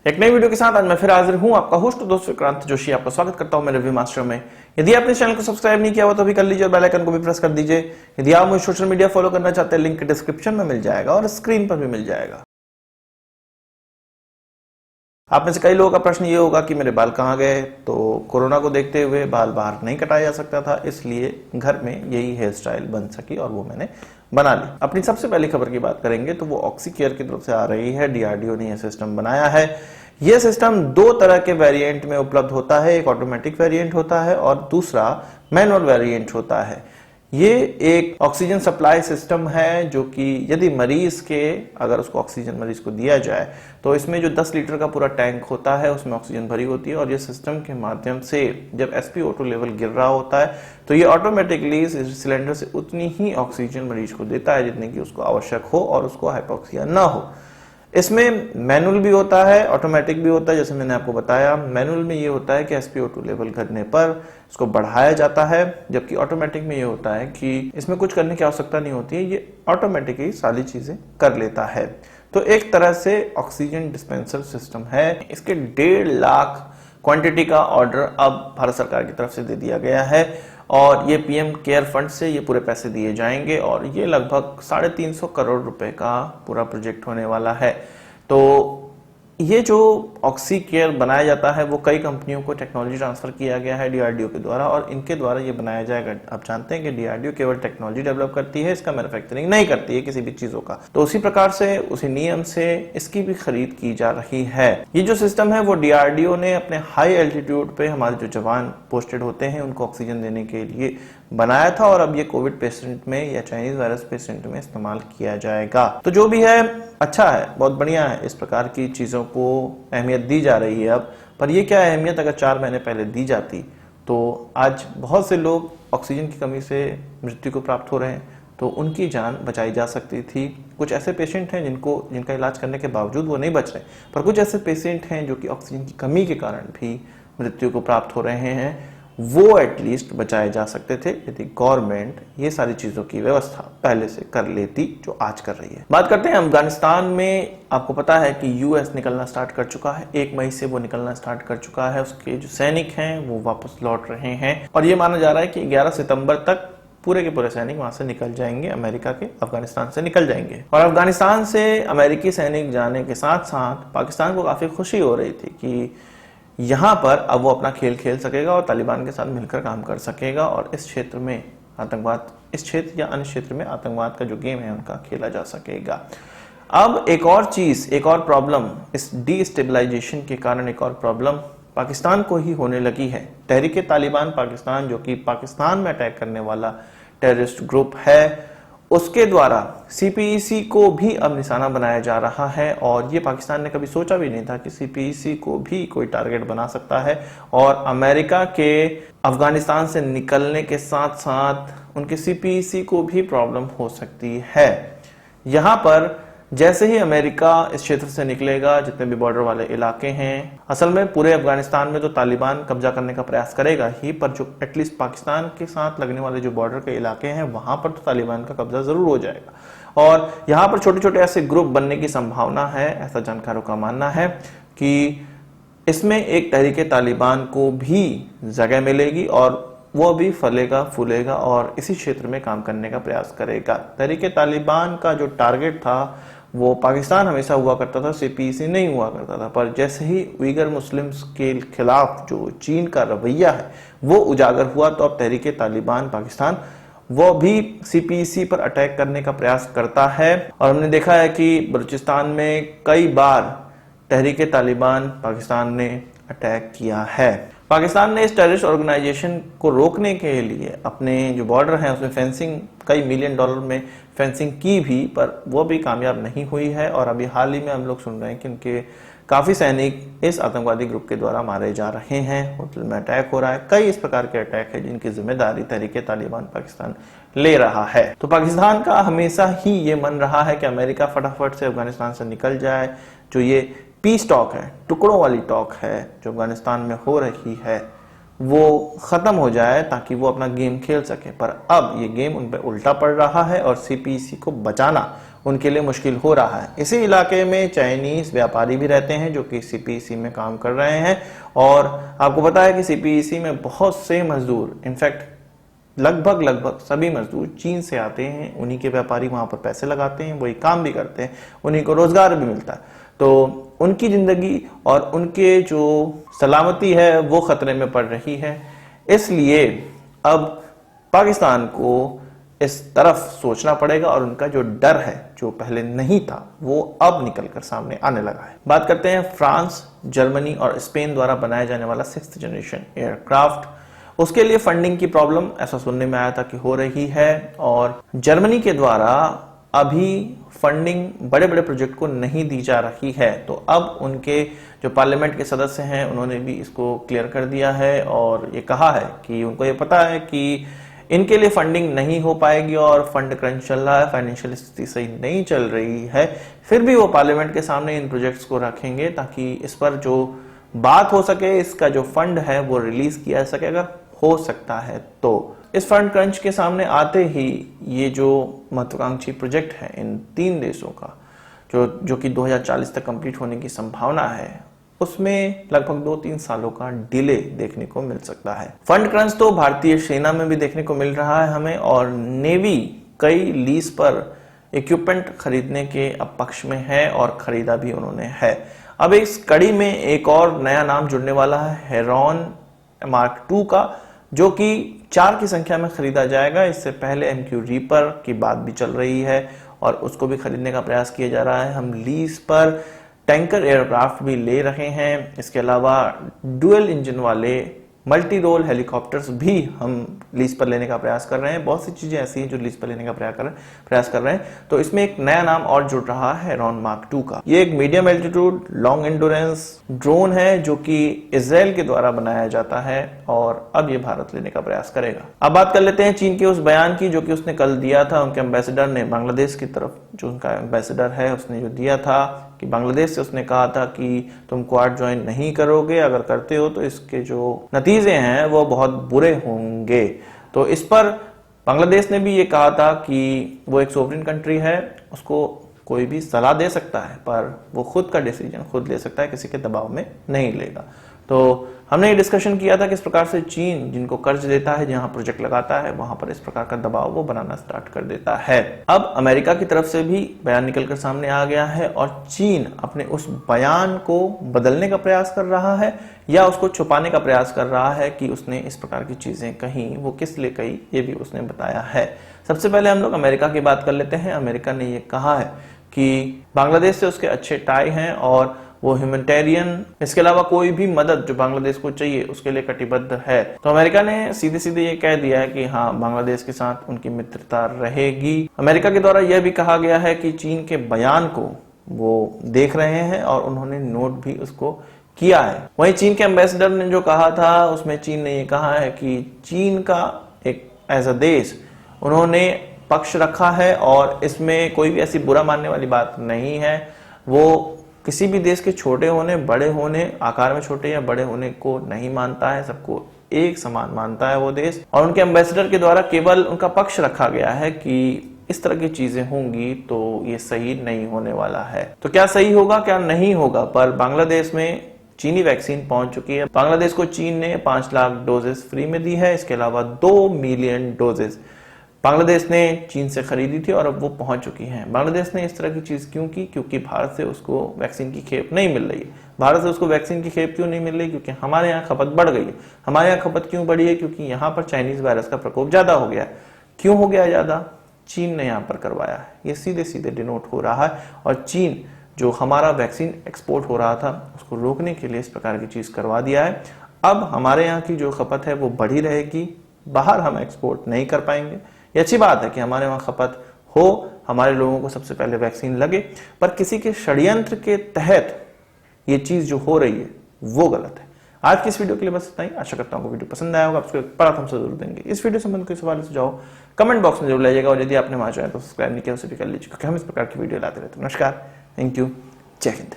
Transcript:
एक नई वीडियो के साथ आज मैं फिर हाजिर हूं, आपका होस्ट दोस्त विक्रांत जोशी। आपका स्वागत करता हूं मेरे रिव्यू मास्टर में। यदि आपने इस चैनल को सब्सक्राइब नहीं किया हुआ तो अभी कर लीजिए और बेल आइकन को भी प्रेस कर दीजिए। यदि आप मुझे सोशल मीडिया फॉलो करना चाहते हैं, लिंक डिस्क्रिप्शन में मिल जाएगा और स्क्रीन पर भी मिल जाएगा। आप में से कई लोगों का प्रश्न ये होगा कि मेरे बाल कहाँ गए। तो कोरोना को देखते हुए बाल बाहर नहीं कटाया जा सकता था, इसलिए घर में यही हेयर स्टाइल बन सकी और वो मैंने बना ली। अपनी सबसे पहली खबर की बात करेंगे तो वो ऑक्सीकेयर की तरफ से आ रही है। डीआरडीओ ने यह सिस्टम बनाया है। यह सिस्टम दो तरह के वेरिएंट में उपलब्ध होता है, एक ऑटोमेटिक वेरिएंट होता है और दूसरा मैनुअल वेरिएंट होता है। ये एक ऑक्सीजन सप्लाई सिस्टम है जो कि यदि मरीज के अगर उसको ऑक्सीजन मरीज को दिया जाए तो इसमें जो 10 लीटर का पूरा टैंक होता है उसमें ऑक्सीजन भरी होती है और ये सिस्टम के माध्यम से जब SpO2 लेवल गिर रहा होता है तो ये ऑटोमेटिकली इस सिलेंडर से उतनी ही ऑक्सीजन मरीज को देता है जितनी की उसको आवश्यक हो और उसको हाइपोक्सिया ना हो। इसमें मैनुअल भी होता है, ऑटोमेटिक भी होता है। जैसे मैंने आपको बताया, मैनुअल में ये होता है कि SpO2 लेवल घटने पर इसको बढ़ाया जाता है, जबकि ऑटोमेटिक में ये होता है कि इसमें कुछ करने की आवश्यकता नहीं होती है, ये ऑटोमेटिकली सारी चीजें कर लेता है। तो एक तरह से ऑक्सीजन डिस्पेंसर सिस्टम है। इसके 1.5 लाख क्वांटिटी का ऑर्डर अब भारत सरकार की तरफ से दे दिया गया है और ये पीएम केयर फंड से ये पूरे पैसे दिए जाएंगे और ये लगभग 350 करोड़ रुपए का पूरा प्रोजेक्ट होने वाला है। तो ये जो ऑक्सी केयर बनाया जाता है वो कई कंपनियों को टेक्नोलॉजी ट्रांसफर किया गया है डीआरडीओ के द्वारा और इनके द्वारा ये बनाया जाएगा। आप जानते हैं कि डीआरडीओ केवल टेक्नोलॉजी डेवलप करती है, इसका मैन्युफैक्चरिंग नहीं करती है किसी भी चीजों का। तो उसी प्रकार से उसी नियम से इसकी भी खरीद की जा रही है। ये जो सिस्टम है वो डीआरडीओ ने अपने हाई एल्टीट्यूड पे हमारे जो जवान पोस्टेड होते हैं उनको ऑक्सीजन देने के लिए बनाया था और अब ये कोविड पेशेंट में या चाइनीज वायरस पेशेंट में इस्तेमाल किया जाएगा। तो जो भी है अच्छा है, बहुत बढ़िया है। इस प्रकार की चीजों को अहमियत दी जा रही है अब। पर ये क्या अहमियत अगर 4 महीने पहले दी जाती तो आज बहुत से लोग ऑक्सीजन की कमी से मृत्यु को प्राप्त हो रहे हैं, तो उनकी जान बचाई जा सकती थी। कुछ ऐसे पेशेंट हैं जिनका इलाज करने के बावजूद वो नहीं बच रहे, पर कुछ ऐसे पेशेंट हैं जो कि ऑक्सीजन की कमी के कारण भी मृत्यु को प्राप्त हो रहे हैं, वो एटलीस्ट बचाए जा सकते थे यदि गवर्नमेंट ये सारी चीजों की व्यवस्था पहले से कर लेती जो आज कर रही है। बात करते हैं अफगानिस्तान में। आपको पता है कि यूएस निकलना स्टार्ट कर चुका है, 1 मई से वो निकलना स्टार्ट कर चुका है। उसके जो सैनिक हैं वो वापस लौट रहे हैं और ये माना जा रहा है कि 11 सितंबर तक पूरे के पूरे सैनिक वहां से निकल जाएंगे, अमेरिका के अफगानिस्तान से निकल जाएंगे। और अफगानिस्तान से अमेरिकी सैनिक जाने के साथ साथ पाकिस्तान को काफी खुशी हो रही थी कि यहां पर अब वो अपना खेल खेल सकेगा और तालिबान के साथ मिलकर काम कर सकेगा और इस क्षेत्र में आतंकवाद, इस क्षेत्र या अन्य क्षेत्र में आतंकवाद का जो गेम है उनका खेला जा सकेगा। अब एक और चीज, एक और प्रॉब्लम, इस डीस्टेबलाइजेशन के कारण एक और प्रॉब्लम पाकिस्तान को ही होने लगी है। तहरीके तालिबान पाकिस्तान, जो कि पाकिस्तान में अटैक करने वाला टेररिस्ट ग्रुप है, उसके द्वारा सीपीईसी को भी अब निशाना बनाया जा रहा है और ये पाकिस्तान ने कभी सोचा भी नहीं था कि सीपीईसी को भी कोई टारगेट बना सकता है। और अमेरिका के अफगानिस्तान से निकलने के साथ साथ उनके सीपीईसी को भी प्रॉब्लम हो सकती है। यहां पर जैसे ही अमेरिका इस क्षेत्र से निकलेगा, जितने भी बॉर्डर वाले इलाके हैं, असल में पूरे अफगानिस्तान में तो तालिबान कब्जा करने का प्रयास करेगा ही, पर जो एटलीस्ट पाकिस्तान के साथ लगने वाले जो बॉर्डर के इलाके हैं वहां पर तो तालिबान का कब्जा जरूर हो जाएगा और यहाँ पर छोटे छोटे ऐसे ग्रुप बनने की संभावना है। ऐसा जानकारों का मानना है कि इसमें एक तहरीके तालिबान को भी जगह मिलेगी और वो भी फलेगा फूलेगा और इसी क्षेत्र में काम करने का प्रयास करेगा। तहरीके तालिबान का जो टारगेट था वो पाकिस्तान हमेशा हुआ करता था, सीपीईसी नहीं हुआ करता था। पर जैसे ही उइगर मुस्लिम्स के खिलाफ जो चीन का रवैया है वो उजागर हुआ तो अब तहरीके तालिबान पाकिस्तान वो भी सीपीईसी पर अटैक करने का प्रयास करता है और हमने देखा है कि बलूचिस्तान में कई बार तहरीके तालिबान पाकिस्तान ने अटैक किया है। पाकिस्तान ने इस टेररिस्ट ऑर्गेनाइजेशन को रोकने के लिए अपने जो बॉर्डर हैं उसमें फेंसिंग, कई $मिलियन में फेंसिंग की भी, पर वो भी कामयाब नहीं हुई है और अभी हाल ही में हम लोग सुन रहे हैं कि उनके काफी सैनिक इस आतंकवादी ग्रुप के द्वारा मारे जा रहे हैं। होटल में अटैक हो रहा है, कई इस प्रकार के अटैक है जिनकी जिम्मेदारी तहरीके तालिबान पाकिस्तान ले रहा है। तो पाकिस्तान का हमेशा ही ये मन रहा है कि अमेरिका फटाफट से अफगानिस्तान से निकल जाए। जो ये पीस टॉक है, टुकड़ों वाली टॉक है जो अफगानिस्तान में हो रही है, वो खत्म हो जाए ताकि वो अपना गेम खेल सके। पर अब ये गेम उन पर उल्टा पड़ रहा है और सीपीईसी को बचाना उनके लिए मुश्किल हो रहा है। इसी इलाके में चाइनीज व्यापारी भी रहते हैं जो कि सीपीईसी में काम कर रहे हैं, और आपको पता है कि सीपीईसी में बहुत से मजदूर, इनफैक्ट लगभग सभी मजदूर चीन से आते हैं। उन्हीं के व्यापारी वहां पर पैसे लगाते हैं, वही काम भी करते हैं, उन्हीं को रोजगार भी मिलता है। तो उनकी जिंदगी और उनके जो सलामती है वो खतरे में पड़ रही है। इसलिए अब पाकिस्तान को इस तरफ सोचना पड़ेगा और उनका जो डर है जो पहले नहीं था वो अब निकलकर सामने आने लगा है। बात करते हैं फ्रांस, जर्मनी और स्पेन द्वारा बनाया जाने वाला 6th जनरेशन एयरक्राफ्ट। उसके लिए फंडिंग की प्रॉब्लम ऐसा सुनने में आया था कि हो रही है, और जर्मनी के द्वारा अभी फंडिंग बड़े बड़े प्रोजेक्ट को नहीं दी जा रही है। तो अब उनके जो पार्लियामेंट के सदस्य हैं उन्होंने भी इसको क्लियर कर दिया है और ये कहा है कि उनको ये पता है कि इनके लिए फंडिंग नहीं हो पाएगी और फंड क्रंच चल रहा है, फाइनेंशियल स्थिति सही नहीं चल रही है। फिर भी वो पार्लियामेंट के सामने इन प्रोजेक्ट्स को रखेंगे ताकि इस पर जो बात हो सके, इसका जो फंड है वो रिलीज किया जा सके अगर हो सकता है। तो इस फंड क्रंच के सामने आते ही ये जो महत्वाकांक्षी प्रोजेक्ट है इन 3 देशों का जो कि 2040 तक कंप्लीट होने की संभावना है, उसमें लगभग 2-3 सालों का डिले देखने को मिल सकता है। फंड क्रंच तो भारतीय सेना में भी देखने को मिल रहा है हमें, और नेवी कई लीज पर इक्विपमेंट खरीदने के अब पक्ष में है और खरीदा भी उन्होंने है। अब इस कड़ी में एक और नया नाम जुड़ने वाला है हेरॉन मार्क 2 का, जो कि 4 की संख्या में खरीदा जाएगा। इससे पहले MQ रीपर की बात भी चल रही है और उसको भी खरीदने का प्रयास किया जा रहा है। हम लीज पर टैंकर एयरक्राफ्ट भी ले रहे हैं। इसके अलावा डुअल इंजन वाले मल्टी रोल हेलीकॉप्टर्स भी हम लीज पर लेने का प्रयास कर रहे हैं। बहुत सी चीजें ऐसी हैं जो लीज पर लेने का प्रयास कर रहे हैं। तो इसमें एक नया नाम और जुड़ रहा है हेरॉन मार्क 2 का। ये एक medium altitude long endurance drone है जो कि इजराइल के द्वारा बनाया जाता है और अब ये भारत लेने का प्रयास करेगा। अब बात कर लेते हैं चीन के उस बयान की जो कि उसने कल दिया था। उनके एम्बेसडर ने बांग्लादेश की तरफ, जो उनका एम्बेसडर है, उसने जो दिया था कि बांग्लादेश से उसने कहा था कि तुम क्वाड ज्वाइन नहीं करोगे, अगर करते हो तो इसके जो नतीजे हैं वो बहुत बुरे होंगे। तो इस पर बांग्लादेश ने भी ये कहा था कि वो एक सोवरेन कंट्री है, उसको कोई भी सलाह दे सकता है पर वो खुद का डिसीजन खुद ले सकता है, किसी के दबाव में नहीं लेगा। तो हमने ये डिस्कशन किया था किस प्रकार से चीन जिनको कर्ज देता है, जहां प्रोजेक्ट लगाता है, वहां पर इस प्रकार का दबाव वो बनाना स्टार्ट कर देता है। अब अमेरिका की तरफ से भी बयान निकलकर सामने आ गया है और चीन अपने उस बयान को बदलने का प्रयास कर रहा है या उसको छुपाने का प्रयास कर रहा है कि उसने इस प्रकार की चीजें कही, वो किस लिए कही, ये भी उसने बताया है। सबसे पहले हम लोग अमेरिका की बात कर लेते हैं। अमेरिका ने ये कहा है कि बांग्लादेश से उसके अच्छे टाई हैं और वो ह्यूमैनिटेरियन, इसके अलावा कोई भी मदद जो बांग्लादेश को चाहिए उसके लिए कटिबद्ध है। तो अमेरिका ने सीधे सीधे ये कह दिया है कि हाँ, बांग्लादेश के साथ उनकी मित्रता रहेगी। अमेरिका के द्वारा यह भी कहा गया है कि चीन के बयान को वो देख रहे हैं और उन्होंने नोट भी उसको किया है। वहीं चीन के एम्बेसडर ने जो कहा था उसमें चीन ने ये कहा है कि चीन का एक एज अ देश उन्होंने पक्ष रखा है और इसमें कोई भी ऐसी बुरा मानने वाली बात नहीं है। वो किसी भी देश के छोटे होने, बड़े होने, आकार में छोटे या बड़े होने को नहीं मानता है, सबको एक समान मानता है वो देश। और उनके एम्बेसडर के द्वारा केवल उनका पक्ष रखा गया है कि इस तरह की चीजें होंगी तो ये सही नहीं होने वाला है। तो क्या सही होगा क्या नहीं होगा, पर बांग्लादेश में चीनी वैक्सीन पहुंच चुकी है। बांग्लादेश को चीन ने 5 लाख डोजेस फ्री में दी है। इसके अलावा 2 मिलियन डोजेस बांग्लादेश ने चीन से खरीदी थी और अब वो पहुंच चुकी हैं। बांग्लादेश ने इस तरह की चीज क्यों की? क्योंकि भारत से उसको वैक्सीन की खेप नहीं मिल रही है। भारत से उसको वैक्सीन की खेप क्यों नहीं मिल रही? क्योंकि हमारे यहाँ खपत बढ़ गई है। हमारे यहाँ खपत क्यों बढ़ी है? क्योंकि यहाँ पर चाइनीज वायरस का प्रकोप ज्यादा हो गया है। क्यों हो गया ज्यादा? चीन ने यहाँ पर करवाया है। ये सीधे सीधे डिनोट हो रहा है और चीन जो हमारा वैक्सीन एक्सपोर्ट हो रहा था उसको रोकने के लिए इस प्रकार की चीज करवा दिया है। अब हमारे यहाँ की जो खपत है वो बढ़ी रहेगी, बाहर हम एक्सपोर्ट नहीं कर पाएंगे। ये अच्छी बात है कि हमारे वहां खपत हो, हमारे लोगों को सबसे पहले वैक्सीन लगे, पर किसी के षड्यंत्र के तहत ये चीज जो हो रही है वो गलत है। आज की इस वीडियो के लिए बस इतना ही। आशा करता हूँ वीडियो पसंद आया होगा, आपको बड़ा हमसे जरूर देंगे। इस वीडियो संबंध कोई सवाल सुझाव कमेंट बॉक्स में जरूर लाइएगा और यदि आपने वहां चाहे तो सब्सक्राइब नहीं किया उसे भी कर लीजिए, क्योंकि हम इस प्रकार की वीडियो लाते रहते हैं। नमस्कार, थैंक यू, जय हिंद।